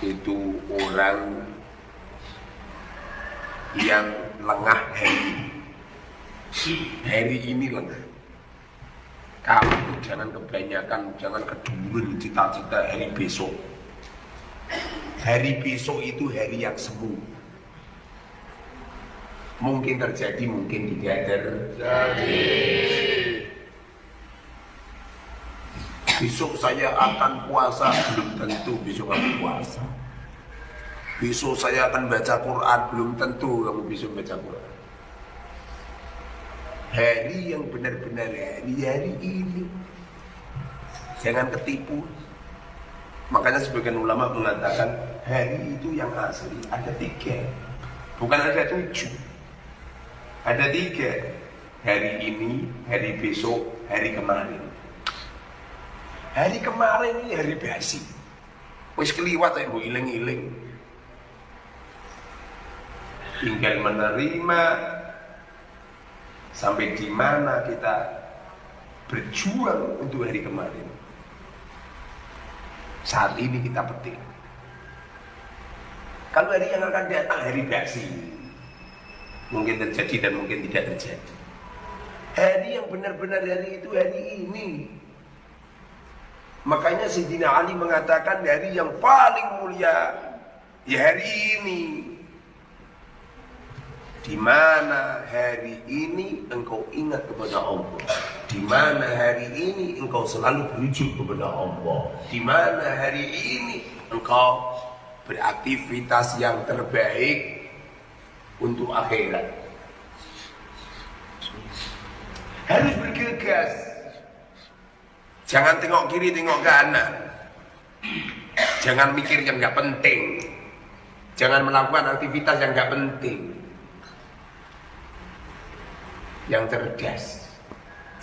itu orang yang lengah hari ini lengah. Kamu jangan kebanyakan, jangan keduren cita-cita hari besok. Hari besok itu hari yang semu. Mungkin terjadi, mungkin tidak terjadi. Besok saya akan puasa, belum tentu besok kamu puasa. Besok saya akan baca Quran, belum tentu kamu besok baca Quran. Hari yang benar-benar hari ini, jangan ketipu. Makanya sebagian ulama mengatakan hari itu yang asli ada 3, bukan ada 7, ada 3. Hari ini, hari besok, hari kemarin. Hari kemarin ini hari basi, wis keliwat ya, mbok iling-iling. Tinggal menerima sampai di mana kita berjuang untuk hari kemarin. Saat ini kita petik. Kalau hari yang akan datang hari basi, mungkin terjadi dan mungkin tidak terjadi. Hari yang benar-benar hari itu hari ini. Makanya Sayyidina Ali mengatakan hari yang paling mulia ya hari ini. Di mana hari ini engkau ingat kepada Allah. Di mana hari ini engkau selalu berujuk kepada Allah. Di mana hari ini engkau beraktivitas yang terbaik untuk akhirat. Harus bergegas. Jangan tengok kiri, tengok kanan. Jangan mikir yang nggak penting. Jangan melakukan aktivitas yang nggak penting. Yang cerdas.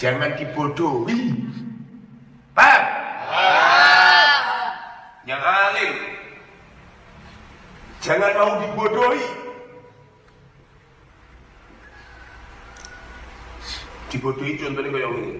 Jangan dibodohi. Paham? Yang alim. Jangan mau dibodohi. Dibodohi contohnya kayak ini.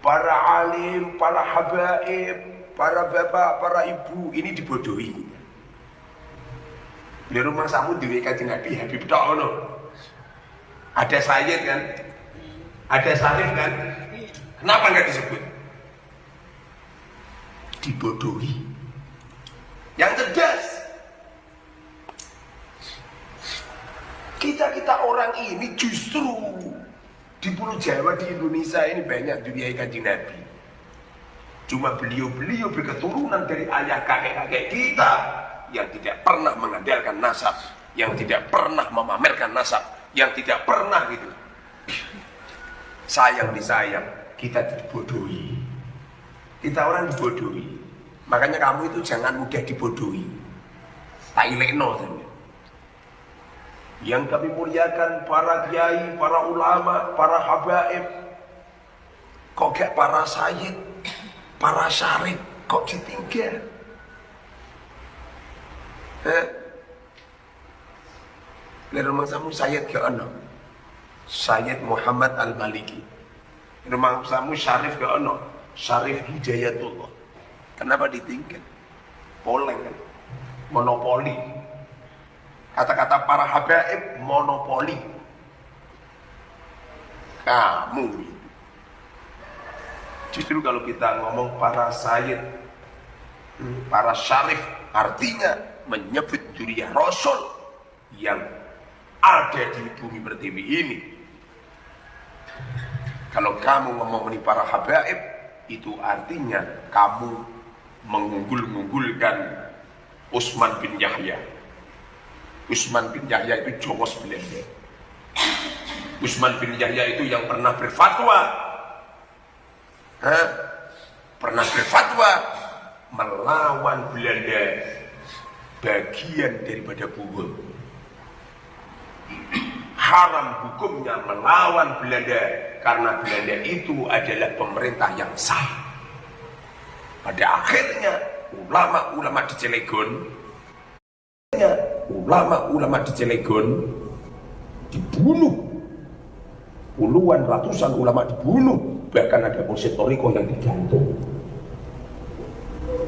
Para alim, para habaib, para bapak, para ibu, ini dibodohi. Di rumah samu di Kanjeng Nabi Habib tok ngono. Ada Sayyid kan? Ada Sarif kan? Kenapa enggak disebut? Dibodohi. Yang cerdas. Kita orang ini justru di Pulau Jawa, di Indonesia ini banyak duniai Kanjeng Nabi. Cuma beliau berketurunan dari ayah kakek-kakek kita yang tidak pernah mengandalkan nasab, yang tidak pernah memamerkan nasab, yang tidak pernah gitu. Sayang disayang, kita dibodohi. Kita orang dibodohi. Makanya kamu itu jangan mudah dibodohi. Tak ilekno saja. Yang kami muliakan para kiai, para ulama, para habaib. Kok gak para sayyid, para syarif, kok ditinggal? Lihat rumah samu Sayyid ke ono, Sayyid Muhammad Al-Maliki. Rumah samu syarif ke ono, Syarif Hidayatullah. Kenapa ditinggal? Poleng kan? Monopoli. Kata-kata para habaib monopoli. Kamu. Justru kalau kita ngomong para sayyid, para syarif, artinya menyebut dzurriyyah Rasul yang ada di bumi pertiwi ini. Kalau kamu ngomong para habaib, itu artinya kamu mengunggul-unggulkan Utsman bin Yahya. Utsman bin Yahya itu Jawa Belanda. Utsman bin Yahya itu yang pernah berfatwa, pernah berfatwa melawan Belanda, bagian daripada buhul. Haram hukumnya melawan Belanda karena Belanda itu adalah pemerintah yang sah. Pada akhirnya ulama-ulama di Cilegon dibunuh. Puluhan ratusan ulama dibunuh, bahkan ada Mursyid Thariqah yang digantung.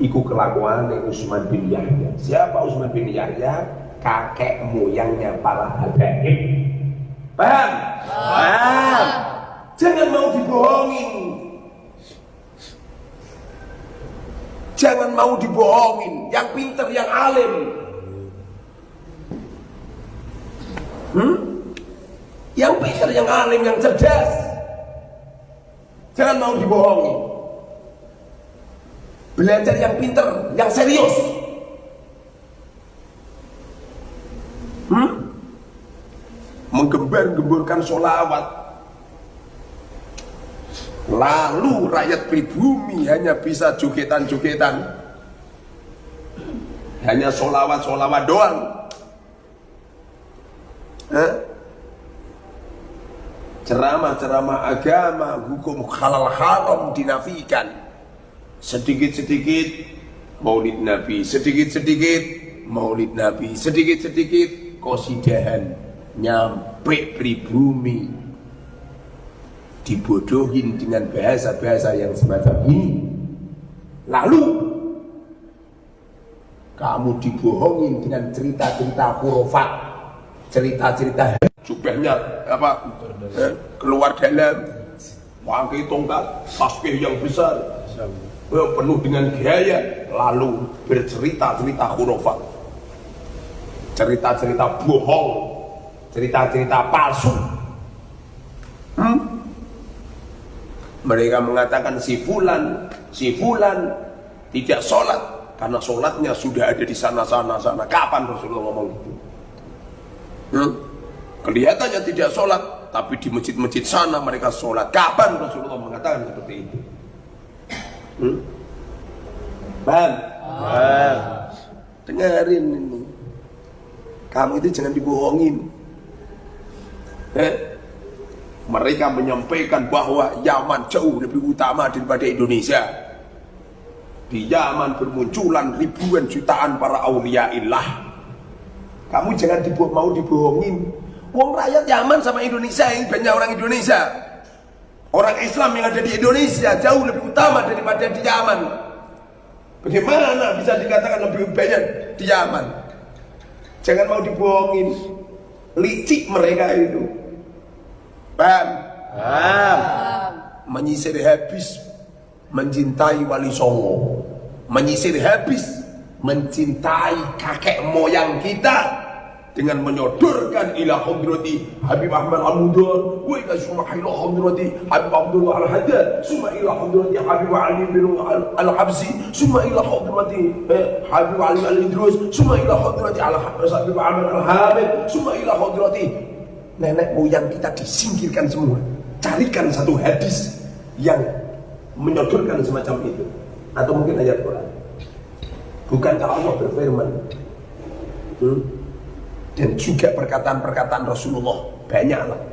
Iku kelakuan Utsman bin Yahya. Siapa Utsman bin Yahya? Kakek moyangnya para habaib. Paham? Paham. Jangan mau dibohongin. Jangan mau dibohongin. Yang pintar, yang alim. Yang pintar, yang alim, yang cerdas. Jangan mau dibohongin. Belajar yang pintar, yang serius. Menggembar-gemburkan sholawat. Lalu rakyat pribumi hanya bisa jogetan-jogetan, hanya sholawat-sholawat doang. Ceramah-ceramah agama, hukum halal haram dinafikan. Sedikit-sedikit maulid Nabi, sedikit-sedikit maulid Nabi, sedikit-sedikit qasidahan nyampe pribumi, dibodohin dengan bahasa-bahasa yang semacam ini. Lalu kamu dibohongin dengan cerita-cerita khurafat, cerita-cerita jubahnya apa keluar dalam, pakai tongkat, tasbih yang besar, penuh dengan gaya, lalu bercerita-cerita khurafat, cerita-cerita bohong, cerita-cerita palsu. Mereka mengatakan si fulan tidak sholat karena sholatnya sudah ada di sana. Kapan Rasulullah ngomong gitu? Kelihatannya tidak sholat, tapi di masjid-masjid sana mereka sholat. Kapan Rasulullah mengatakan seperti itu? Paham? Dengerin ini. Kamu itu jangan dibohongin. Mereka menyampaikan bahwa Yaman jauh lebih utama daripada Indonesia. Di Yaman bermunculan ribuan jutaan para auliaillah. Kamu jangan mau dibohongin. Wong rakyat Yaman sama Indonesia ini banyak orang Indonesia. Orang Islam yang ada di Indonesia jauh lebih utama daripada di Yaman. Bagaimana bisa dikatakan lebih banyak di Yaman? Jangan mau dibohongin. Licik mereka itu. Paham? Menyisir habis mencintai Wali Songo, menyisir habis mencintai kakek moyang kita dengan menyodorkan ila hadrati Habib Ahmad Al-Mudar, wa ila summa ila hadrati Habib Abdullah Al-Haddad, summa ila hadrati Habib Ali bin Al-Habsi, summa ila hadrati Habib Ali Al-Idrus, summa ila hadrati Habib Ahmad Al-Habib, summa ila hadrati. Nenek moyang kita disingkirkan semua. Carikan satu hadis yang menyodorkan semacam itu, atau mungkin ayat Quran. Bukankah Allah berfirman? Dan juga perkataan-perkataan Rasulullah banyaklah.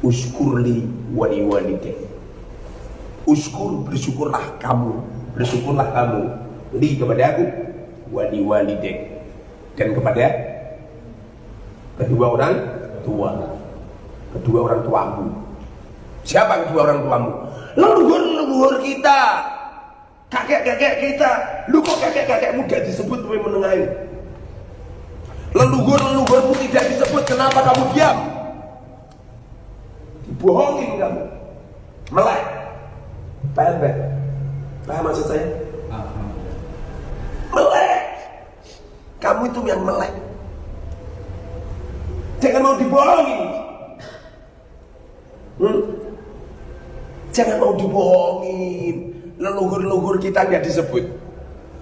Uskurli wali walidayya. Uskur, bersyukurlah kamu li kepada aku, wali walidayya, dan kepada kedua orang tuamu. Siapa kedua orang tuamu? Leluhur kita, kakek-kakek kita. Lu kok kakek-kakekmu gak disebut lebih menengahi? Leluhurmu tidak disebut, kenapa kamu diam? Dibohongin kamu, melek. Paham maksud saya? Melek. Kamu itu yang melek. Jangan mau dibohongin. Jangan mau dibohongin. Leluhur-leluhur kita nggak disebut,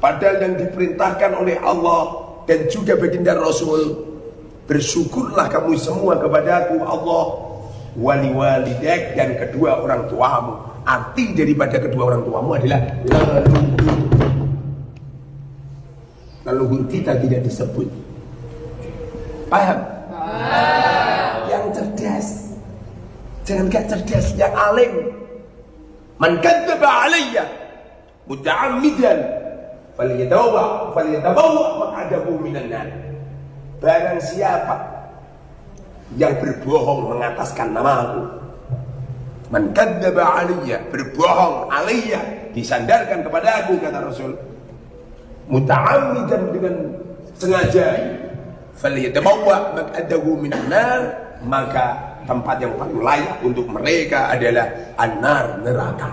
padahal yang diperintahkan oleh Allah dan juga baginda Rasul, bersyukurlah kamu semua kepadaku Allah, wali walidak, dan kedua orang tuamu. Arti daripada kedua orang tuamu adalah leluhur kita tidak disebut. Paham? Yang cerdas, jangan gak cerdas, yang alim. Man kadzdzaba alayya muta'ammidan falyatabawa maq'adahu minan nar. Barang siapa yang berbohong mengataskan namaku, man kadzdzaba alayya, berbohong alayya disandarkan kepada aku, kata Rasul, muta'ammidan, dengan sengaja, falyatabawwa maq'adahu minan nar, maka tempat yang paling layak untuk mereka adalah an-nar, neraka.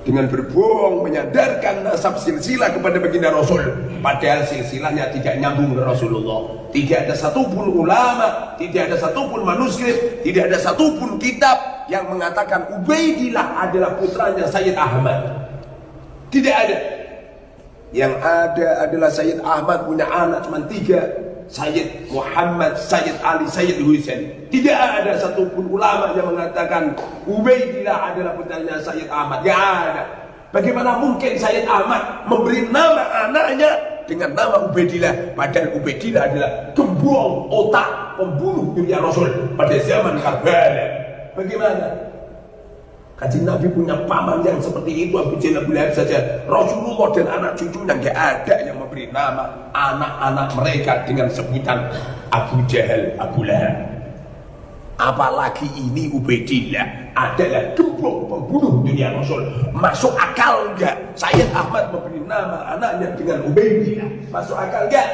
Dengan berbohong menyandarkan nasab silsilah kepada baginda Rasul, padahal silsilahnya tidak nyambung ke Rasulullah. Tidak ada satupun ulama, tidak ada satupun manuskrip, tidak ada satupun kitab yang mengatakan Ubaidillah adalah putranya Sayyid Ahmad. Tidak ada. Yang ada adalah Sayyid Ahmad punya anak cuma 3, Sayyid Muhammad, Sayyid Ali, Sayyid Husain. Tidak ada satupun ulama yang mengatakan Ubaidillah adalah putranya Sayyid Ahmad. Tidak ada. Bagaimana mungkin Sayyid Ahmad memberi nama anaknya dengan nama Ubaidillah, padahal Ubaidillah adalah gembong otak pembunuh dunia Rasul pada zaman Karbala. Bagaimana? Kanjeng Nabi punya paman yang seperti itu, Abu Jahal, Abu Lahab saja. Rasulullah dan anak cucunya nggak ada yang memberi nama anak-anak mereka dengan sebutan Abu Jahal, Abu Lahab. Apalagi ini Ubaidillah adalah gembong pembunuh dunia Rasul. Masuk akal nggak Sayyid Ahmad memberi nama anaknya dengan Ubaidillah? Masuk akal nggak?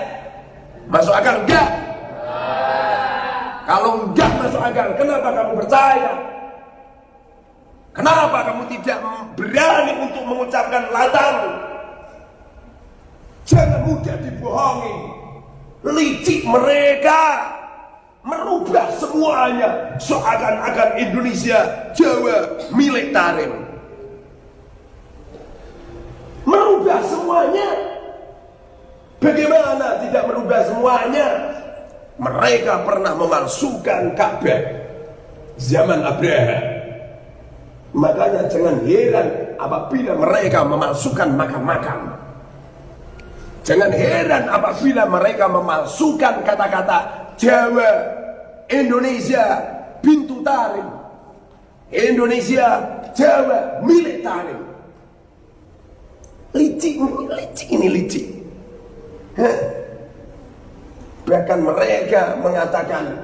Masuk akal nggak? Kalau nggak masuk akal, kenapa kamu percaya? Kenapa kamu tidak berani untuk mengucapkan latamu? Jangan mudah dibohongi. Licik mereka merubah semuanya seakan-akan Indonesia, Jawa milik Tarim. Merubah semuanya. Bagaimana tidak merubah semuanya? Mereka pernah memalsukan Ka'bah zaman Abraha. Makanya jangan heran apabila mereka memalsukan makam-makam. Jangan heran apabila mereka memalsukan kata-kata Jawa, Indonesia, bintu Tarim, Indonesia, Jawa, milik Tarim. Licik ini licik. Bahkan mereka mengatakan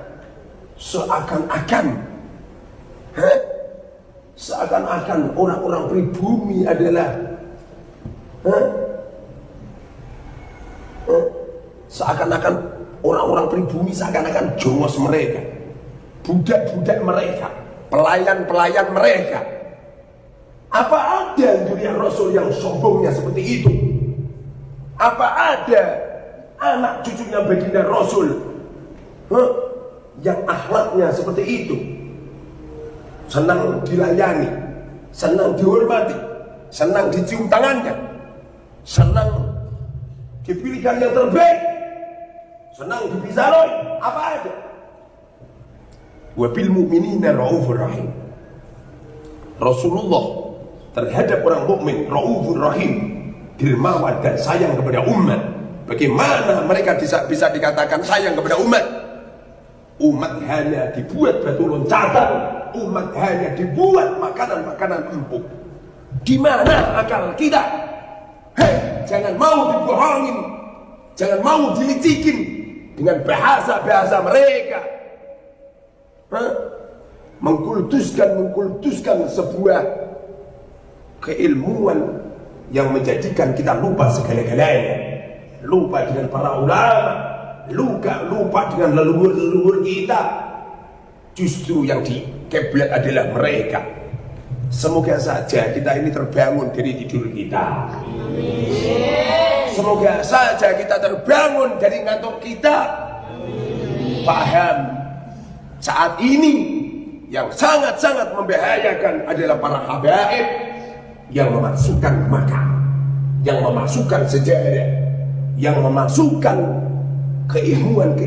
seakan-akan orang-orang pribumi adalah seakan-akan orang-orang pribumi seakan-akan jongos mereka, budak-budak mereka, pelayan-pelayan mereka. Apa ada dunia Rasul yang sombongnya seperti itu? Apa ada anak cucunya baginda Rasul yang akhlaknya seperti itu? Senang dilayani, senang dihormati, senang dicium tangannya, senang dipilihkan yang terbaik, senang dibisaloi. Apa ada? Wa bil mu'minina raufur rahim. Rasulullah terhadap orang mukmin raufur rahim, dermawan dan sayang kepada umat. Bagaimana mereka bisa dikatakan sayang kepada umat? Umat hanya dibuat batu loncatan, umat hanya dibuat makanan-makanan empuk. Di mana akal kita? Hei, jangan mau dibohongin, jangan mau dilicikin dengan bahasa-bahasa mereka. Mengkultuskan sebuah keilmuan yang menjadikan kita lupa segala-galanya, lupa dengan para ulama, lupa dengan leluhur-leluhur kita. Justru yang dikeblat adalah mereka. Semoga saja kita ini terbangun dari tidur kita. Semoga saja kita terbangun dari ngantuk kita. Paham, saat ini yang sangat-sangat membahayakan adalah para habaib yang memasukkan makam, yang memasukkan sejarah, yang memasukkan keilmuan